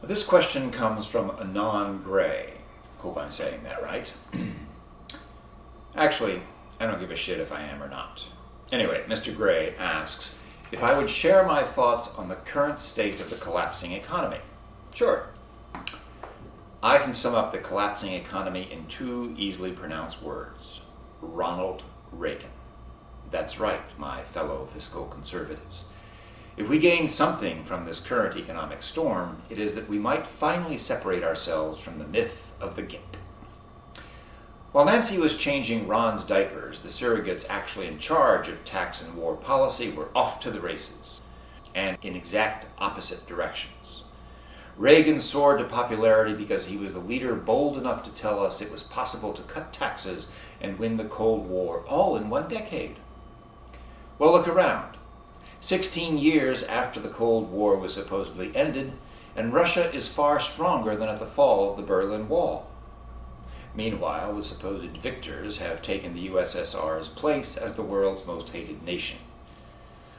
This question comes from Anon Gray. Hope I'm saying that right. Actually, I don't give a shit if I am or not. Anyway, Mr. Gray asks if I would share my thoughts on the current state of the collapsing economy. Sure. I can sum up the collapsing economy in two easily pronounced words. Ronald Reagan. That's right, my fellow fiscal conservatives. If we gain something from this current economic storm, it is that we might finally separate ourselves from the myth of the gimp. While Nancy was changing Ron's diapers, the surrogates actually in charge of tax and war policy were off to the races, and in exact opposite directions. Reagan soared to popularity because he was a leader bold enough to tell us it was possible to cut taxes and win the Cold War all in 1 decade. Well, look around. 16 years after the Cold War was supposedly ended, and Russia is far stronger than at the fall of the Berlin Wall. Meanwhile, the supposed victors have taken the USSR's place as the world's most hated nation.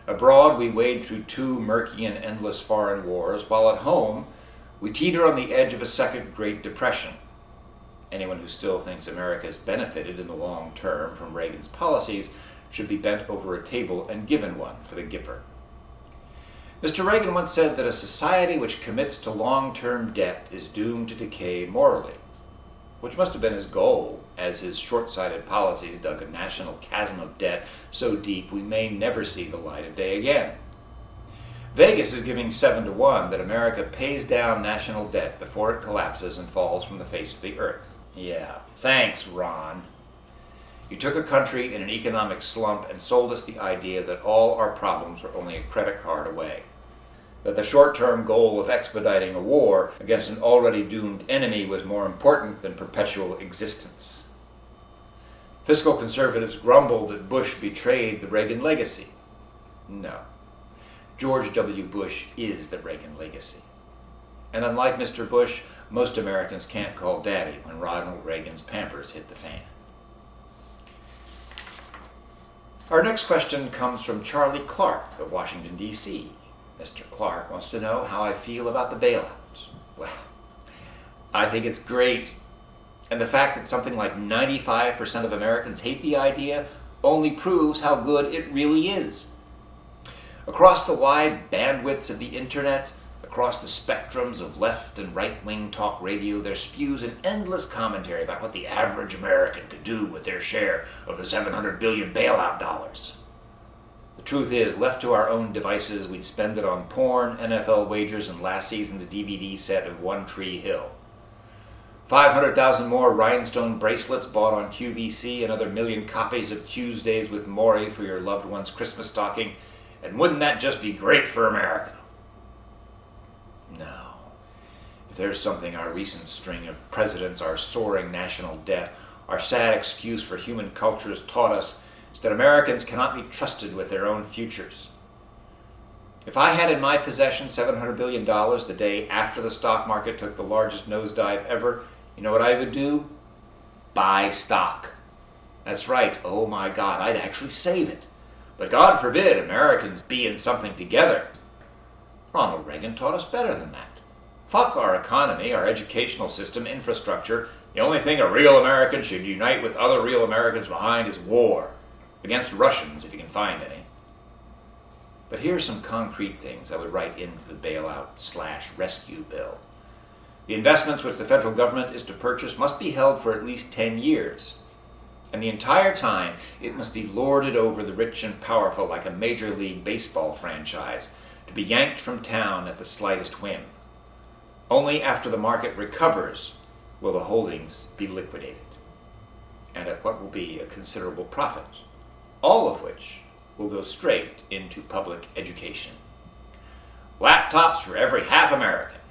Abroad, we wade through 2 murky and endless foreign wars, while at home, we teeter on the edge of a second Great Depression. Anyone who still thinks America has benefited in the long term from Reagan's policies should be bent over a table and given one for the Gipper. Mr. Reagan once said that a society which commits to long-term debt is doomed to decay morally, which must have been his goal, as his short-sighted policies dug a national chasm of debt so deep we may never see the light of day again. Vegas is giving 7-1 that America pays down national debt before it collapses and falls from the face of the earth. Yeah, thanks, Ron. You took a country in an economic slump and sold us the idea that all our problems were only a credit card away. That the short-term goal of expediting a war against an already doomed enemy was more important than perpetual existence. Fiscal conservatives grumble that Bush betrayed the Reagan legacy. No. George W. Bush is the Reagan legacy. And unlike Mr. Bush, most Americans can't call daddy when Ronald Reagan's Pampers hit the fan. Our next question comes from Charlie Clark of Washington, D.C. Mr. Clark wants to know how I feel about the bailout. Well, I think it's great. And the fact that something like 95% of Americans hate the idea only proves how good it really is. Across the wide bandwidths of the internet, across the spectrums of left and right-wing talk radio, there spews an endless commentary about what the average American could do with their share of the $700 billion bailout dollars. The truth is, left to our own devices, we'd spend it on porn, NFL wagers, and last season's DVD set of One Tree Hill. 500,000 more rhinestone bracelets bought on QVC, another 1 million copies of Tuesdays with Maury for your loved one's Christmas stocking, and wouldn't that just be great for America? No. If there's something our recent string of presidents, our soaring national debt, our sad excuse for human culture has taught us, is that Americans cannot be trusted with their own futures. If I had in my possession $700 billion the day after the stock market took the largest nosedive ever, you know what I would do? Buy stock. That's right, oh my God, I'd actually save it. But God forbid Americans be in something together. Ronald Reagan taught us better than that. Fuck our economy, our educational system, infrastructure. The only thing a real American should unite with other real Americans behind is war. Against Russians, if you can find any. But here are some concrete things I would write into the bailout/rescue bill. The investments which the federal government is to purchase must be held for at least 10 years. And the entire time, it must be lorded over the rich and powerful like a Major League Baseball franchise, to be yanked from town at the slightest whim. Only after the market recovers will the holdings be liquidated, and at what will be a considerable profit, all of which will go straight into public education. Laptops for every half American.